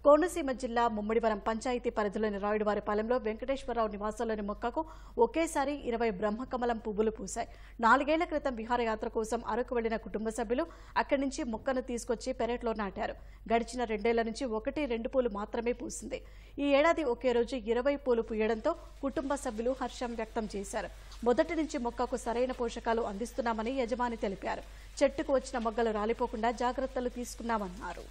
కోనసీమ జిల్లా ముమ్మడివరం పంచాయతీ పరిధిలోని రాయుడువారిపాలెంలో వెంకటేశ్వరరావు నివాసంలోని మొక్కకు ఒకేసారి 20 బ్రహ్మకమలం పువ్వులు పూశాయి. 4 ఏళ్ల క్రితం విహారయాత్ర కోసం అరకు వెళ్లిన కుటుంబ సభ్యులు అక్కడి నుంచి మొక్కను తీసుకొచ్చి పెరట్లో నాటారు. గడిచిన 2 ఏళ్ల నుంచి 1-2 పూలు మాత్రమే పూసింది. ఈ ఏడాది ఒకే రోజు 20 పూలు పూయడంతో కుటుంబ సభ్యులు హర్షం వ్యక్తం చేశారు. మొదటి నుంచి మొక్కకు సరైన పోషకాలు అందిస్తున్నామని యజమాని తెలిపారు. చెట్టుకు వచ్చిన మొగ్గలు రాలిపోకుండా జాగ్రత్తలు తీసుకున్నామన్నారు.